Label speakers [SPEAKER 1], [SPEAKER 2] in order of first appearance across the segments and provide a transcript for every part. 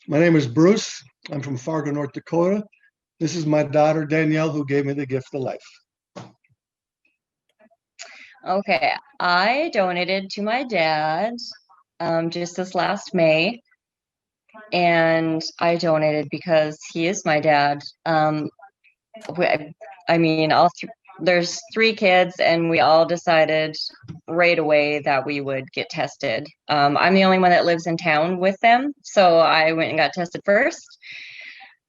[SPEAKER 1] My name is Bruce. I'm from Fargo, North Dakota. This is my daughter, Danielle, who gave me the gift of life.
[SPEAKER 2] Okay, I donated to my dad just this last May, and I donated because he is my dad. We, I mean, there's three kids, and we all decided right away that we would get tested. I'm the only one that lives in town with them, so I went and got tested first.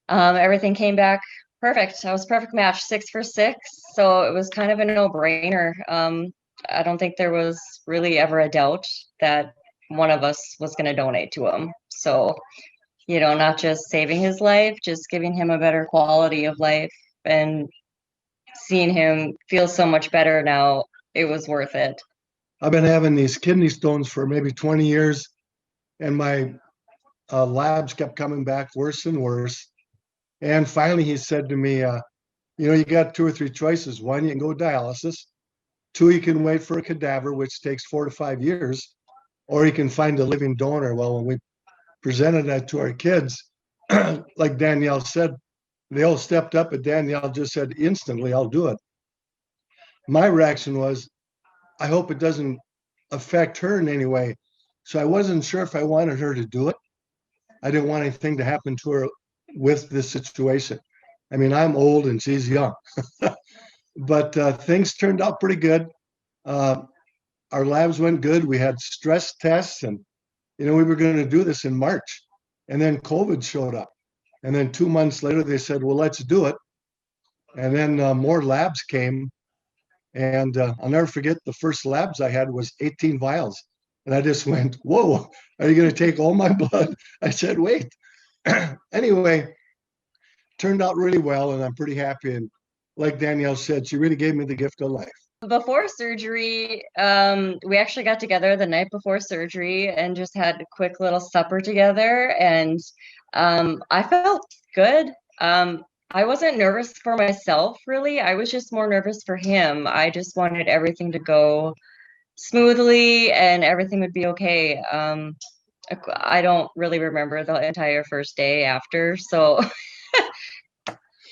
[SPEAKER 2] Everything came back perfect. I was a perfect match, 6 for 6. So it was kind of a no-brainer. I don't think there was really ever a doubt that one of us was going to donate to him. So, not just saving his life, just giving him a better quality of life and seeing him feel so much better now, it was worth it.
[SPEAKER 1] I've been having these kidney stones for maybe 20 years, and my labs kept coming back worse and worse. And finally, he said to me, you got two or three choices. One, you can go dialysis. Two, you can wait for a cadaver, which takes 4 to 5 years, or you can find a living donor. Well, when we presented that to our kids, like Danielle said, they all stepped up, but Danielle just said instantly, I'll do it. My reaction was, I hope it doesn't affect her in any way. So I wasn't sure if I wanted her to do it. I didn't want anything to happen to her with this situation. I mean, I'm old and she's young, but things turned out pretty good. Uh, our labs went good. We had stress tests, and we were going to do this in March, and then COVID showed up, and then 2 months later they said, "Well, let's do it." And then more labs came, and I'll never forget the first labs I had was 18 vials. And I just went, whoa, are you going to take all my blood? I said, wait. Anyway, turned out really well, and I'm pretty happy. And like Danielle said, she really gave me the gift of life.
[SPEAKER 2] Before surgery, we actually got together the night before surgery and just had a quick little supper together. And I felt good. I wasn't nervous for myself, really. I was just more nervous for him. I just wanted everything to go smoothly and everything would be okay. I don't really remember the entire first day after, so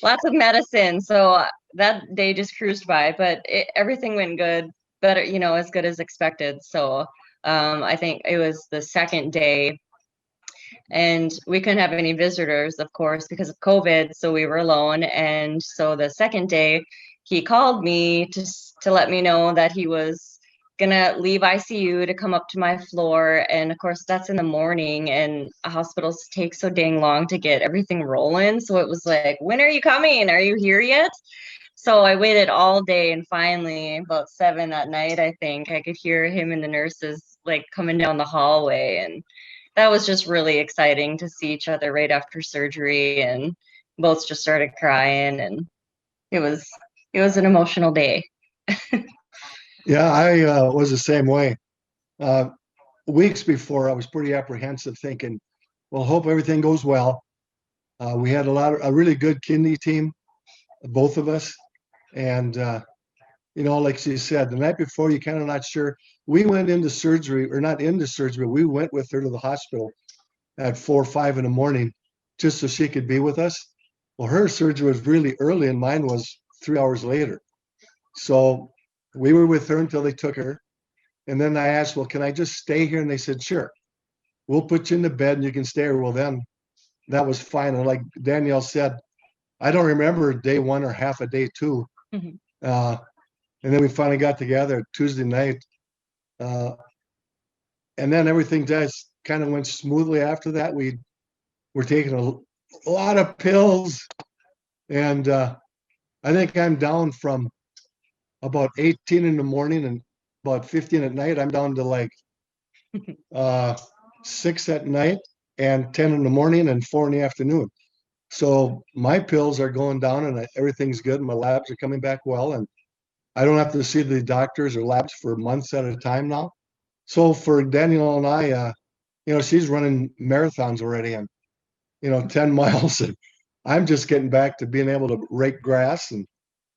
[SPEAKER 2] lots of medicine. So that day just cruised by, but everything went good, better, as good as expected. So I think it was the second day, and we couldn't have any visitors, of course, because of COVID. So we were alone. And so the second day, he called me to let me know that he was gonna leave ICU to come up to my floor. And of course, that's in the morning, and hospitals take so dang long to get everything rolling. So it was like, when are you coming? Are you here yet? So I waited all day, and finally, about 7 that night, I think I could hear him and the nurses like coming down the hallway, and that was just really exciting to see each other right after surgery, and both just started crying, and it was an emotional day.
[SPEAKER 1] Yeah, I was the same way. Uh, Weeks before, I was pretty apprehensive, thinking, well, hope everything goes well. We had a really good kidney team, both of us. And, like she said, the night before, you kind of not sure. We went into surgery, or not into surgery, we went with her to the hospital at 4 or 5 in the morning just so she could be with us. Well, her surgery was really early, and mine was 3 hours later. So we were with her until they took her. And then I asked, well, can I just stay here? And they said, sure, we'll put you in the bed and you can stay here. Well, then that was fine. And like Danielle said, I don't remember day one or half a day two.
[SPEAKER 2] Mhm.
[SPEAKER 1] Uh, and then we finally got together Tuesday night. Uh, and then everything just kind of went smoothly after that. We were taking a lot of pills. And I think I'm down from about 18 in the morning and about 15 at night. I'm down to like uh, 6 at night and 10 in the morning and 4 in the afternoon. So my pills are going down and everything's good. My labs are coming back well, and I don't have to see the doctors or labs for months at a time now. So for Daniel and I, she's running marathons already, and 10 miles, and I'm just getting back to being able to rake grass. And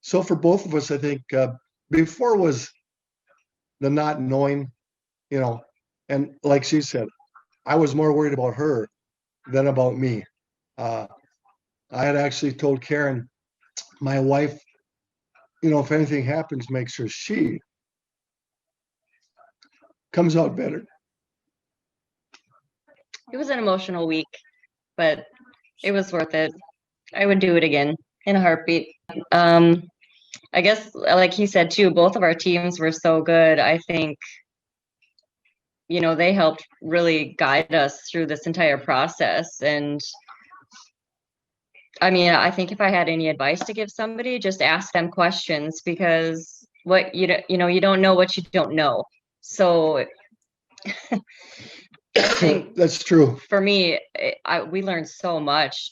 [SPEAKER 1] so for both of us, I think before was the not knowing, you know, and like she said, I was more worried about her than about me. I had actually told Karen, my wife, if anything happens, make sure she comes out better.
[SPEAKER 2] It was an emotional week, but it was worth it. I would do it again in a heartbeat. I guess, like he said too, both of our teams were so good. I think, they helped really guide us through this entire process. And I mean, I think if I had any advice to give somebody, just ask them questions, because what you don't know what you don't know. So I think
[SPEAKER 1] That's true.
[SPEAKER 2] for me, we learned so much.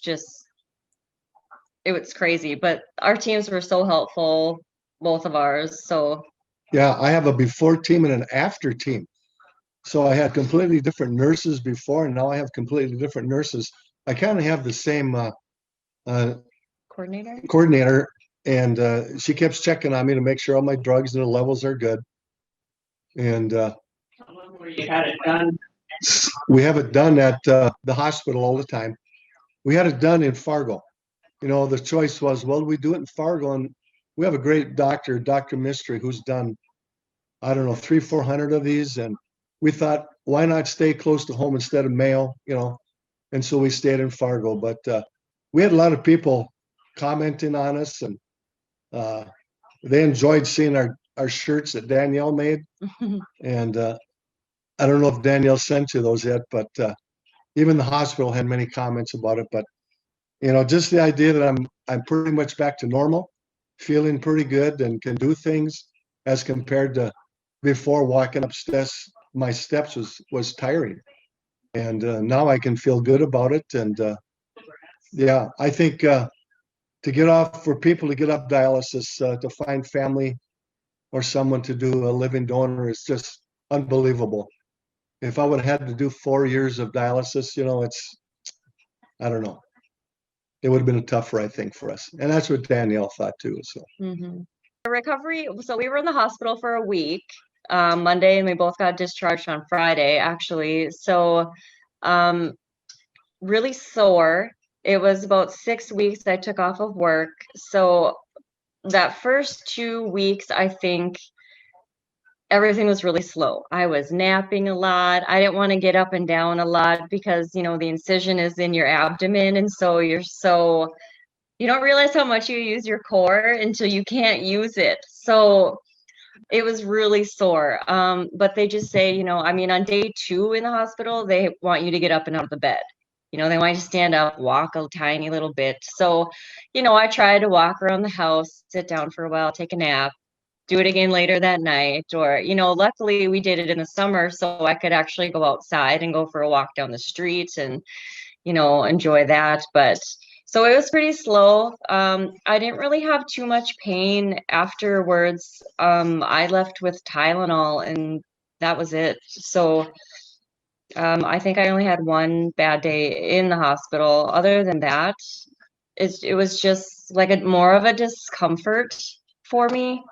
[SPEAKER 2] It was crazy, but our teams were so helpful, both of ours. So
[SPEAKER 1] Yeah, I have a before team and an after team. So I had completely different nurses before, and now I have completely different nurses. I kind of have the same coordinator, and she keeps checking on me to make sure all my drugs and the levels are good. And
[SPEAKER 3] You had it done.
[SPEAKER 1] we have it done at the hospital all the time. We had it done in Fargo. The choice was, well, we do it in Fargo, and we have a great doctor, Dr. Mystery, who's done, I don't know, 300-400 of these. And we thought, why not stay close to home instead of Mayo, And so we stayed in Fargo. But we had a lot of people commenting on us, and they enjoyed seeing our shirts that Danielle made. And I don't know if Danielle sent you those yet, but even the hospital had many comments about it. But just the idea that I'm pretty much back to normal, feeling pretty good, and can do things as compared to before. Walking upstairs, my steps was tiring, and now I can feel good about it. And yeah, I think for people to get off dialysis, to find family or someone to do a living donor is just unbelievable. If I would have had to do 4 years of dialysis, I don't know. It would have been tougher, I think, for us. And that's what Danielle thought too. So
[SPEAKER 2] recovery. So we were in the hospital for a week, Monday, and we both got discharged on Friday, actually. So really sore. It was about 6 weeks I took off of work. So that first 2 weeks, I think everything was really slow. I was napping a lot. I didn't want to get up and down a lot because, the incision is in your abdomen. And so you don't realize how much you use your core until you can't use it. So it was really sore. But they just say, on day 2 in the hospital, they want you to get up and out of the bed. They want you to stand up, walk a tiny little bit. So, I tried to walk around the house, sit down for a while, take a nap, do it again later that night. Or, luckily we did it in the summer, so I could actually go outside and go for a walk down the street and, enjoy that. But so it was pretty slow. I didn't really have too much pain afterwards. I left with Tylenol and that was it. So I think I only had one bad day in the hospital. Other than that, it was just like more of a discomfort for me.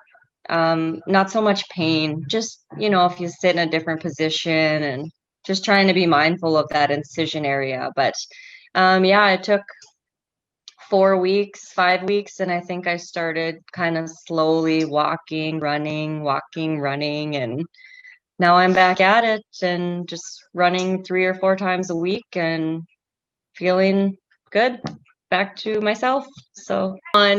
[SPEAKER 2] Not so much pain, just, if you sit in a different position and just trying to be mindful of that incision area. But yeah, it took 4 weeks, 5 weeks, and I think I started kind of slowly walking, running, and now I'm back at it and just running 3 or 4 times a week and feeling good, back to myself. So I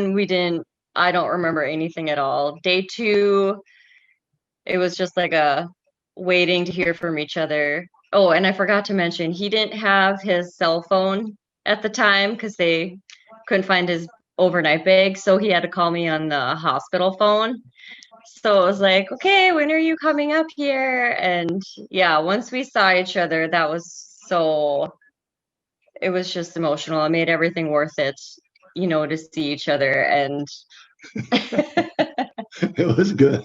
[SPEAKER 2] don't remember anything at all. Day 2, it was just like a waiting to hear from each other. Oh, and I forgot to mention, he didn't have his cell phone at the time because they couldn't find his overnight bag. So he had to call me on the hospital phone. So it was like, okay, when are you coming up here? And yeah, once we saw each other, it was just emotional. It made everything worth it, to see each other. And
[SPEAKER 1] it was good.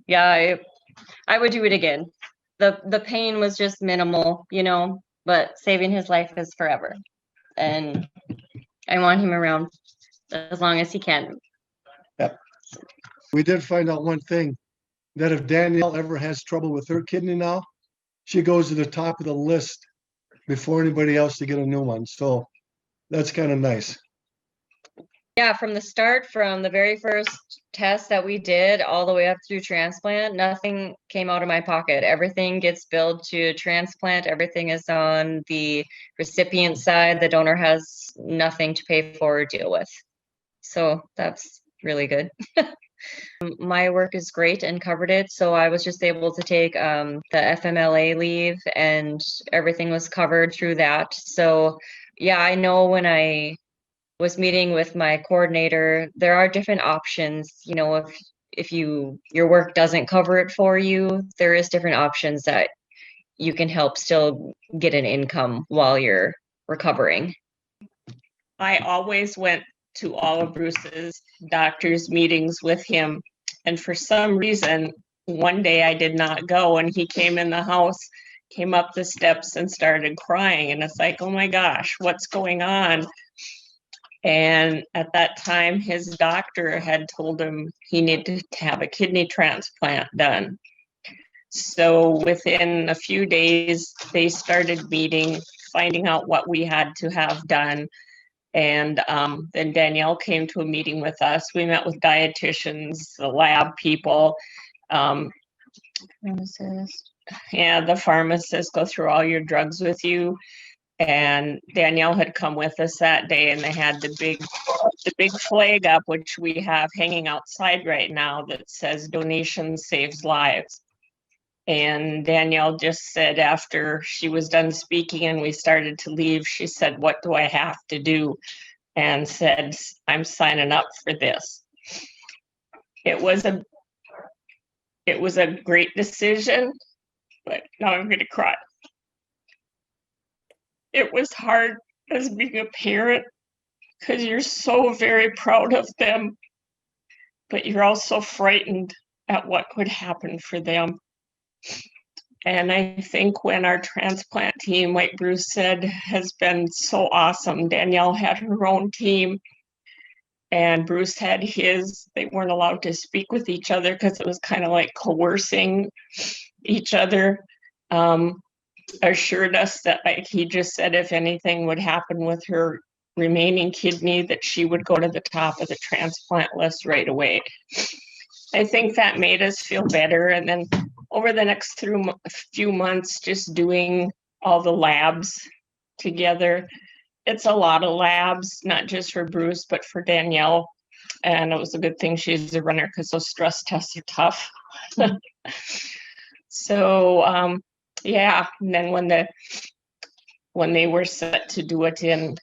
[SPEAKER 2] Yeah, I would do it again. The pain was just minimal, but saving his life is forever. And I want him around as long as he can.
[SPEAKER 1] Yep. We did find out one thing, that if Danielle ever has trouble with her kidney now, she goes to the top of the list before anybody else to get a new one. So that's kind of nice.
[SPEAKER 2] Yeah, from the start, from the very first test that we did all the way up through transplant, nothing came out of my pocket. Everything gets billed to transplant. Everything is on the recipient side. The donor has nothing to pay for or deal with. So that's really good. My work is great and covered it. So I was just able to take the FMLA leave and everything was covered through that. So yeah, I know when I was meeting with my coordinator, there are different options. You know, if your work doesn't cover it for you, there is different options that you can help still get an income while you're recovering.
[SPEAKER 3] I always went to all of Bruce's doctor's meetings with him. And for some reason, one day I did not go, and he came in the house, came up the steps and started crying. And it's like, oh my gosh, what's going on? And at that time, his doctor had told him he needed to have a kidney transplant done. So within a few days, they started meeting, finding out what we had to have done. And then Danielle came to a meeting with us. We met with dietitians, the lab people.
[SPEAKER 2] Pharmacist.
[SPEAKER 3] Yeah, the pharmacist go through all your drugs with you. And Danielle had come with us that day, and they had the big flag up, which we have hanging outside right now, that says "Donation saves lives." And Danielle just said, after she was done speaking and we started to leave, she said, "What do I have to do?" And said, "I'm signing up for this." It was a great decision, but now I'm going to cry. It was hard as being a parent, because you're so very proud of them, but you're also frightened at what could happen for them. And I think when our transplant team, like Bruce said, has been so awesome. Danielle had her own team and Bruce had his. They weren't allowed to speak with each other because it was kind of like coercing each other. Assured us that, like he just said, if anything would happen with her remaining kidney, that she would go to the top of the transplant list right away. I think that made us feel better. And then over the next few months, just doing all the labs together. It's a lot of labs, not just for Bruce, but for Danielle. And it was a good thing she's a runner, because those stress tests are tough. So, yeah. And then when they were set to do it in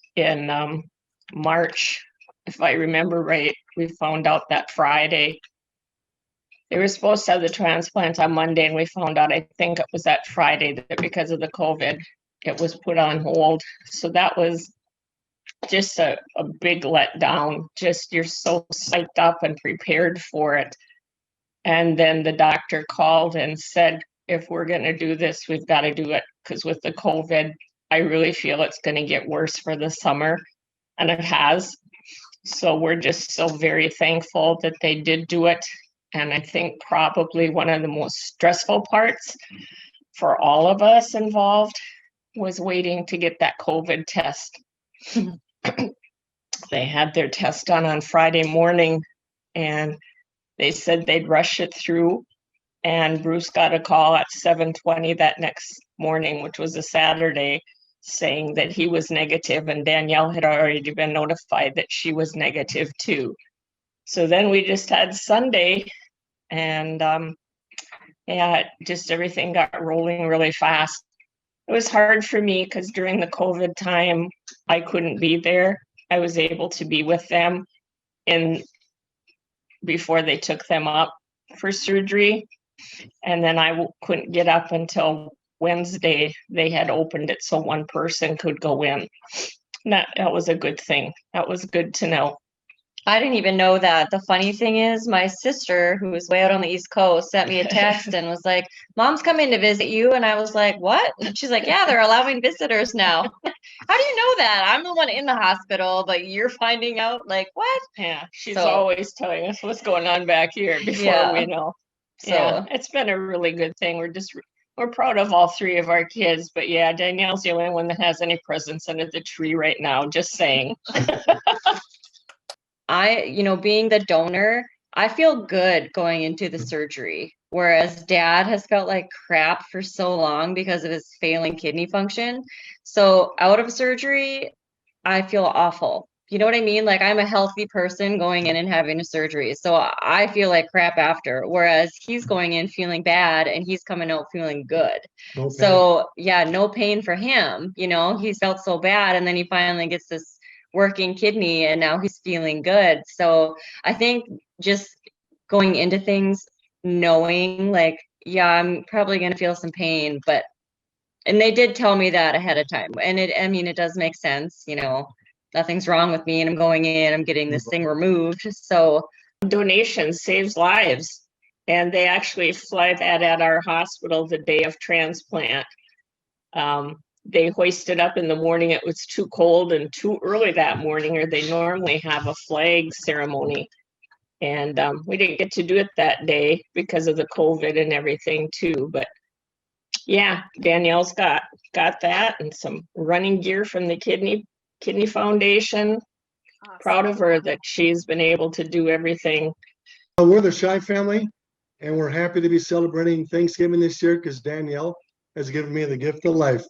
[SPEAKER 3] March, if I remember right, we found out that Friday. They were supposed to have the transplant on Monday, and we found out, I think it was that Friday, that because of the COVID, it was put on hold. So that was just a big letdown. Just, you're so psyched up and prepared for it. And then the doctor called and said, if we're going to do this, we've got to do it, because with the COVID, I really feel it's going to get worse for the summer. And it has. So we're just so very thankful that they did do it. And I think probably one of the most stressful parts for all of us involved was waiting to get that COVID test. They had their test done on Friday morning, and they said they'd rush it through. And Bruce got a call at 7:20 that next morning, which was a Saturday, saying that he was negative, and Danielle had already been notified that she was negative too. So then we just had Sunday, and yeah, just everything got rolling really fast. It was hard for me because during the COVID time, I couldn't be there. I was able to be with them before they took them up for surgery. And then I couldn't get up until Wednesday. They had opened it so one person could go in. That was a good thing. That was good to know.
[SPEAKER 2] I didn't even know that. The funny thing is, my sister, who was way out on the East Coast, sent me a text and was like, "Mom's coming to visit you." And I was like, "What?" And she's like, "Yeah, they're allowing visitors now." How do you know that? I'm the one in the hospital, but you're finding out, like, what?
[SPEAKER 3] Yeah, she's
[SPEAKER 2] So-
[SPEAKER 3] always telling us what's going on back here before
[SPEAKER 2] Yeah.
[SPEAKER 3] we know.
[SPEAKER 2] So
[SPEAKER 3] Yeah, it's been a really good thing. we're proud of all three of our kids, but yeah, Danielle's the only one that has any presents under the tree right now, just saying.
[SPEAKER 2] Being the donor, I feel good going into the surgery, whereas dad has felt like crap for so long because of his failing kidney function. So out of surgery, I feel awful. You know what I mean? Like I'm a healthy person going in and having a surgery. So I feel like crap after, whereas he's going in feeling bad and he's coming out feeling good.
[SPEAKER 1] No pain.
[SPEAKER 2] So yeah, no pain for him. He felt so bad and then he finally gets this working kidney and now he's feeling good. So I think just going into things knowing like, yeah, I'm probably going to feel some pain, and they did tell me that ahead of time. And it does make sense, nothing's wrong with me and I'm going in, I'm getting this thing removed. So
[SPEAKER 3] Donation saves lives. And they actually fly that at our hospital the day of transplant. They hoisted up in the morning. It was too cold and too early that morning, or they normally have a flag ceremony. And we didn't get to do it that day because of the COVID and everything too. But yeah, Danielle's got that and some running gear from the Kidney Foundation.
[SPEAKER 4] Awesome.
[SPEAKER 3] Proud of her that she's been able to do everything.
[SPEAKER 1] We're the Shy family, and we're happy to be celebrating Thanksgiving this year because Danielle has given me the gift of life.